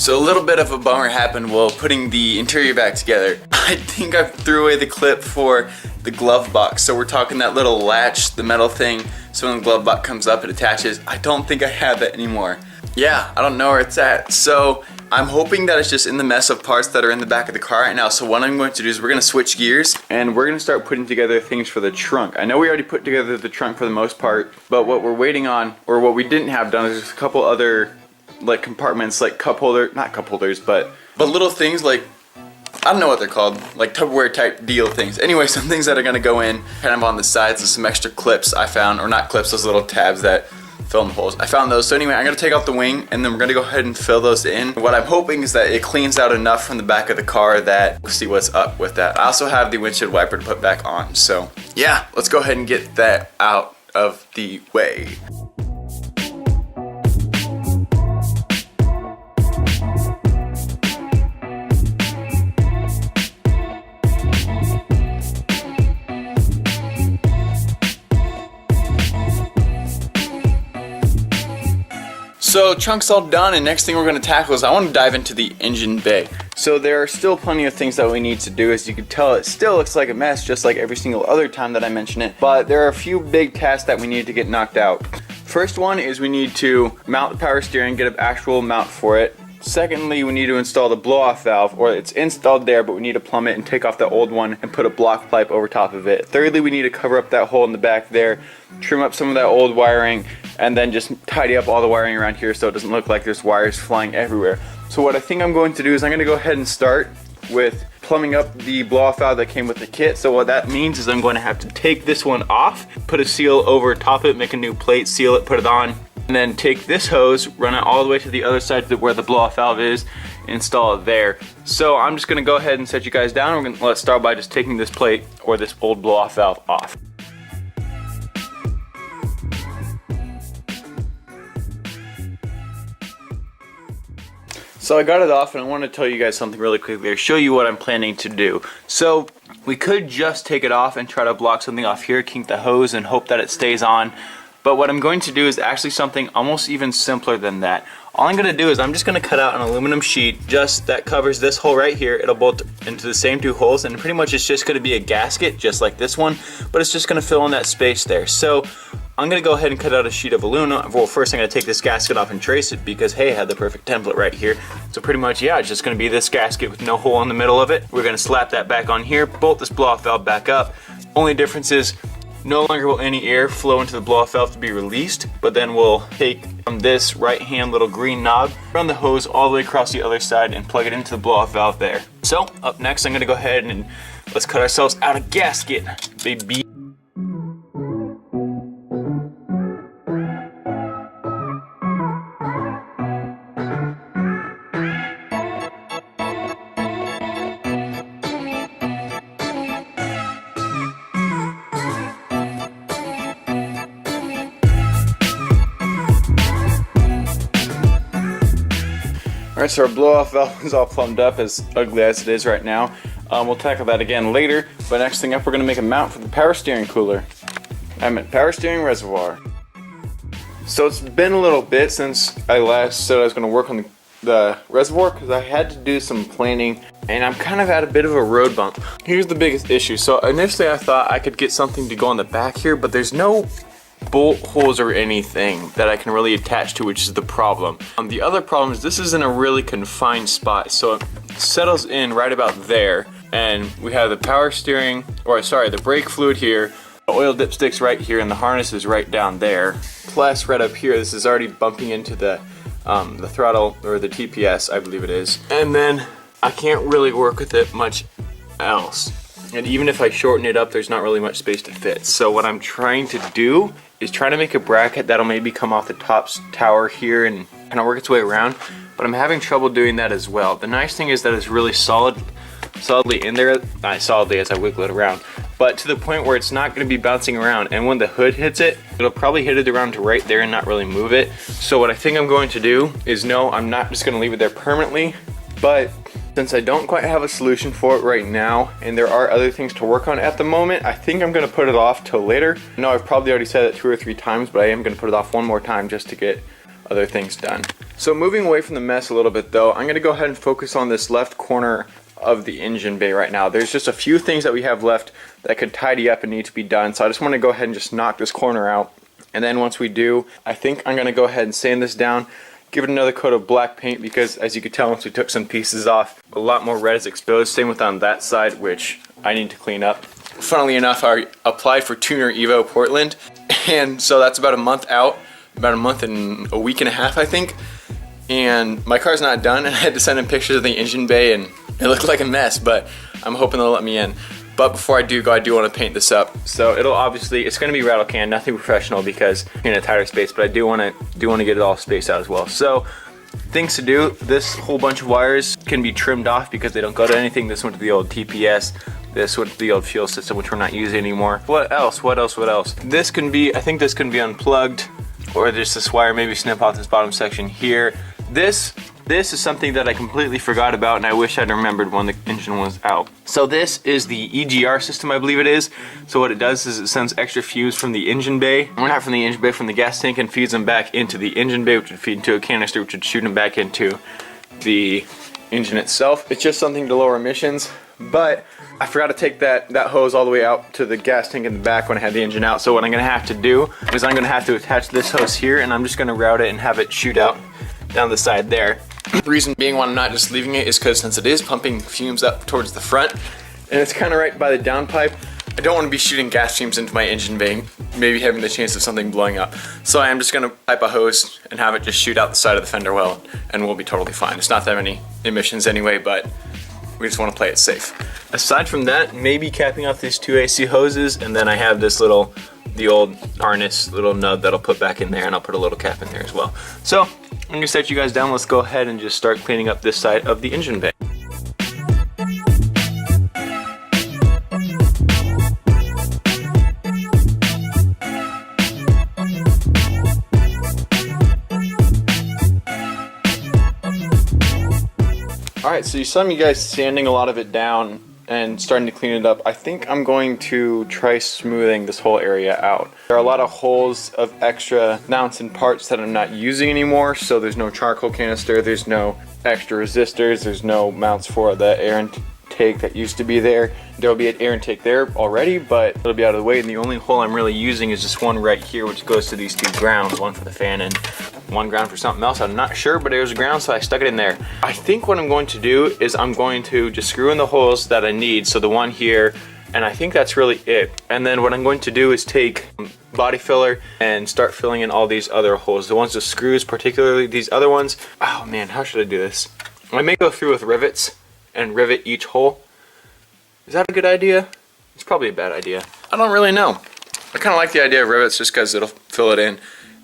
So a little bit of a bummer happened while putting the interior back together. I think I threw away the clip for the glove box. So we're talking that little latch, the metal thing, so when the glove box comes up it attaches. I don't think I have that anymore. Yeah, I don't know where it's at. So I'm hoping that it's just in the mess of parts that are in the back of the car right now. So what I'm going to do is we're going to switch gears and we're going to start putting together things for the trunk. I know we already put together the trunk for the most part, but what we're waiting on, or what we didn't have done, is just a couple other like compartments, like cup holder, not cup holders, but little things like, I don't know what they're called, like Tupperware type deal things. Anyway, some things that are gonna go in kind of on the sides and some extra clips I found, or not clips, those little tabs that fill in the holes. I found those. So anyway, I'm gonna take off the wing and then we're gonna go ahead and fill those in. What I'm hoping is that it cleans out enough from the back of the car that we'll see what's up with that. I also have the windshield wiper to put back on. So yeah, let's go ahead and get that out of the way. So trunk's all done, and next thing we're going to tackle is I want to dive into the engine bay. So there are still plenty of things that we need to do. As you can tell, it still looks like a mess, just like every single other time that I mention it. But there are a few big tasks that we need to get knocked out. First one is we need to mount the power steering, get an actual mount for it. Secondly, we need to install the blow-off valve, or it's installed there, but we need to plumb it and take off the old one and put a block pipe over top of it. Thirdly, we need to cover up that hole in the back there, trim up some of that old wiring, and then just tidy up all the wiring around here so it doesn't look like there's wires flying everywhere. So what I think I'm going to do is I'm going to go ahead and start with plumbing up the blow-off valve that came with the kit. So what that means is I'm going to have to take this one off, put a seal over top of it, make a new plate, seal it, put it on, and then take this hose, run it all the way to the other side to where the blow-off valve is, install it there. So I'm just going to go ahead and set you guys down. Let's start by just taking this plate, or this old blow-off valve, off. So I got it off, and I want to tell you guys something really quickly, or show you what I'm planning to do. So we could just take it off and try to block something off here, kink the hose, and hope that it stays on. But what I'm going to do is actually something almost even simpler than that. All I'm going to do is I'm just going to cut out an aluminum sheet just that covers this hole right here. It'll bolt into the same two holes, and pretty much it's just going to be a gasket just like this one, but it's just going to fill in that space there. So I'm going to go ahead and cut out a sheet of aluminum. Well, first I'm going to take this gasket off and trace it because, hey, I had the perfect template right here. So pretty much, yeah, it's just going to be this gasket with no hole in the middle of it. We're going to slap that back on here, bolt this blow-off valve back up. Only difference is no longer will any air flow into the blow-off valve to be released, but then we'll take this right-hand little green knob, run the hose all the way across the other side, and plug it into the blow-off valve there. So up next, I'm going to go ahead and let's cut ourselves out a gasket, baby. Alright, so our blow-off valve is all plumbed up, as ugly as it is right now. We'll tackle that again later, but next thing up, we're going to make a mount for the power steering cooler. I meant power steering reservoir. So it's been a little bit since I last said I was going to work on the reservoir, because I had to do some planning, and I'm kind of at a bit of a road bump. Here's the biggest issue. So initially I thought I could get something to go on the back here, but there's no bolt holes or anything that I can really attach to, which is the problem. The other problem is this is in a really confined spot, so it settles in right about there, and we have the power steering, or sorry, the brake fluid here, the oil dipsticks right here, and the harness is right down there. Plus right up here, this is already bumping into the throttle, or the TPS, I believe it is. And then I can't really work with it much else. And even if I shorten it up, there's not really much space to fit. So what I'm trying to do is try to make a bracket that'll maybe come off the top tower here and kind of work its way around, but I'm having trouble doing that as well. The nice thing is that it's really solidly in there, not solidly as I wiggle it around, but to the point where it's not going to be bouncing around, and when the hood hits it, it'll probably hit it around to right there and not really move it. So what I think I'm going to do is, no, I'm not just going to leave it there permanently, but since I don't quite have a solution for it right now, and there are other things to work on at the moment, I think I'm going to put it off till later. I know I've probably already said it 2 or 3 times, but I am going to put it off one more time just to get other things done. So moving away from the mess a little bit though, I'm gonna go ahead and focus on this left corner of the engine bay right now. There's just a few things that we have left that could tidy up and need to be done. So I just want to go ahead and just knock this corner out. And then once we do, I think I'm going to go ahead and sand this down, give it another coat of black paint, because as you can tell, once we took some pieces off, a lot more red is exposed. Same with on that side, which I need to clean up. Funnily enough, I applied for Tuner Evo Portland, and so that's about a month out, about a month and a week and a half, I think. And my car's not done, and I had to send in pictures of the engine bay, and it looked like a mess, but I'm hoping they'll let me in. But before I do go, I do want to paint this up. So it'll obviously, it's going to be rattle can, nothing professional because you're in a tighter space, but I do want to get it all spaced out as well. So things to do, this whole bunch of wires can be trimmed off because they don't go to anything. This went to the old TPS. This went to the old fuel system, which we're not using anymore. What else? This can be, I think this can be unplugged, or just this wire maybe snip off this bottom section here. This is something that I completely forgot about, and I wish I'd remembered when the engine was out. So this is the EGR system, I believe it is. So what it does is it sends extra fumes from the engine bay, or not from the engine bay, from the gas tank, and feeds them back into the engine bay, which would feed into a canister, which would shoot them back into the engine itself. It's just something to lower emissions, but I forgot to take that hose all the way out to the gas tank in the back when I had the engine out. So what I'm gonna have to do is I'm gonna have to attach this hose here, and I'm just gonna route it and have it shoot out down the side there. The reason being why I'm not just leaving it is because since it is pumping fumes up towards the front, and it's kind of right by the downpipe, I don't want to be shooting gas fumes into my engine bay, maybe having the chance of something blowing up. So I am just going to pipe a hose and have it just shoot out the side of the fender well, and we'll be totally fine. It's not that many emissions anyway, but we just want to play it safe. Aside from that, maybe capping off these two AC hoses, and then I have this the old harness little nub that'll put back in there, and I'll put a little cap in there as well. So I'm gonna set you guys down. Let's go ahead and just start cleaning up this side of the engine bay. Alright, so you saw me guys sanding a lot of it down and starting to clean it up. I think I'm going to try smoothing this whole area out. There are a lot of holes of extra mounts and parts that I'm not using anymore, so there's no charcoal canister, there's no extra resistors, there's no mounts for the air intake that used to be there. There will be an air intake there already, but it'll be out of the way, and the only hole I'm really using is just one right here, which goes to these two grounds, one for the fan and one ground for something else. I'm not sure, but it was a ground, so I stuck it in there. I think what I'm going to do is I'm going to just screw in the holes that I need, so the one here, and I think that's really it. And then what I'm going to do is take body filler and start filling in all these other holes. The ones with screws, particularly these other ones. Oh man, how should I do this? I may go through with rivets and rivet each hole. Is that a good idea? It's probably a bad idea. I don't really know. I kind of like the idea of rivets just because it'll fill it in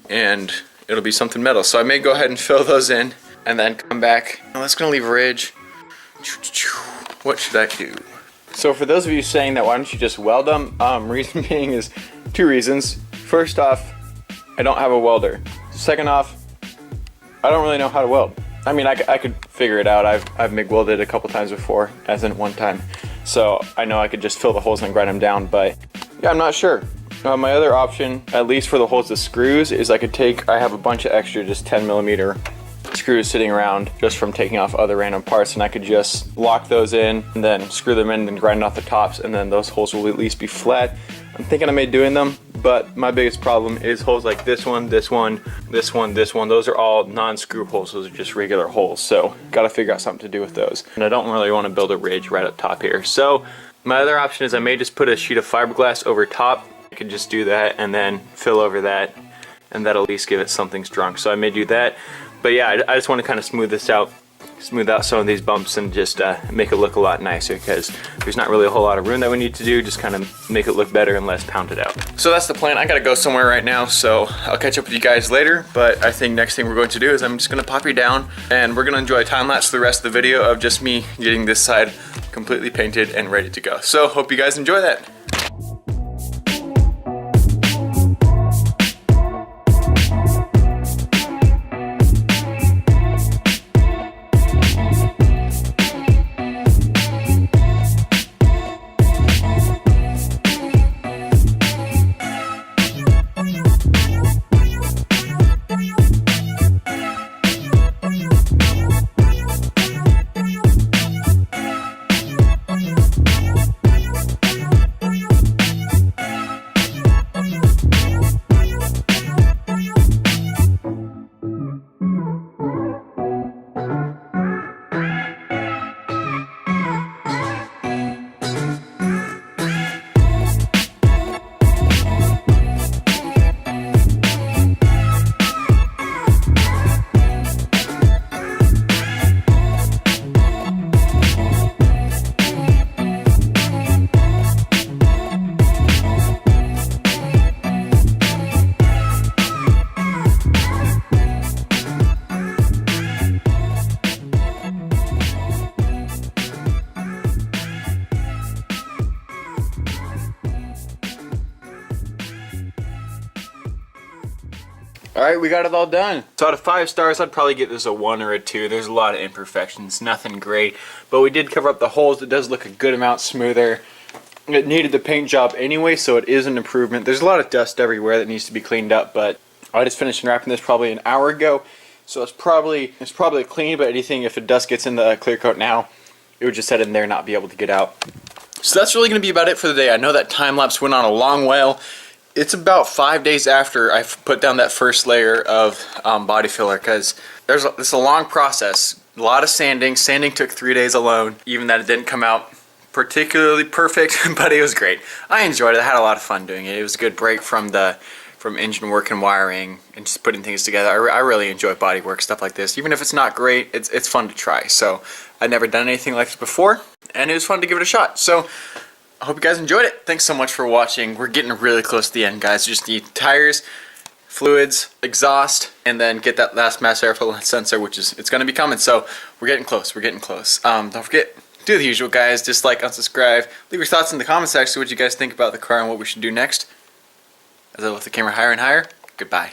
and it'll be something metal. So I may go ahead and fill those in and then come back. Now that's gonna leave a ridge. What should I do? So for those of you saying that, why don't you just weld them? Reason being is two reasons. First off, I don't have a welder. Second off, I don't really know how to weld. I mean, I could figure it out. I've MIG welded a couple times before, as in one time. So I know I could just fill the holes and grind them down, but yeah, I'm not sure. My other option, at least for the holes of screws, is I have a bunch of extra just 10mm screws sitting around just from taking off other random parts, and I could just lock those in and then screw them in and grind off the tops, and then those holes will at least be flat. I'm thinking I may doing them, but my biggest problem is holes like this one, this one, this one, this one. Those are all non-screw holes. Those are just regular holes. So gotta figure out something to do with those. And I don't really want to build a ridge right up top here. So my other option is I may just put a sheet of fiberglass over top. I could just do that and then fill over that, and that'll at least give it something strong. So I may do that. But yeah, I just want to kind of smooth this out, smooth out some of these bumps, and just make it look a lot nicer, because there's not really a whole lot of room that we need to do. Just kind of make it look better and less pounded out. So that's the plan. I gotta go somewhere right now, so I'll catch up with you guys later. But I think next thing we're going to do is I'm just gonna pop you down, and we're gonna enjoy a time lapse for the rest of the video of just me getting this side completely painted and ready to go. So hope you guys enjoy that. Alright, we got it all done. So out of 5 stars, I'd probably get this a 1 or a 2. There's a lot of imperfections, nothing great. But we did cover up the holes. It does look a good amount smoother. It needed the paint job anyway, so it is an improvement. There's a lot of dust everywhere that needs to be cleaned up, but I just finished unwrapping this probably an hour ago. So it's probably clean, but anything, if the dust gets in the clear coat now, it would just set in there and not be able to get out. So that's really going to be about it for the day. I know that time lapse went on a long while. It's about 5 days after I've put down that first layer of body filler, because it's a long process. A lot of sanding. Sanding took 3 days alone, even that it didn't come out particularly perfect, but it was great. I enjoyed it. I had a lot of fun doing it. It was a good break from engine work and wiring and just putting things together. I really enjoy body work, stuff like this. Even if it's not great, it's fun to try. So I'd never done anything like this before, and it was fun to give it a shot. So I hope you guys enjoyed it. Thanks so much for watching. We're getting really close to the end, guys. Just need tires, fluids, exhaust, and then get that last mass airflow sensor, which is, it's going to be coming. So we're getting close. We're getting close. Don't forget, do the usual, guys. Dislike, unsubscribe. Leave your thoughts in the comment section. What you guys think about the car and what we should do next. As I lift the camera higher and higher, goodbye.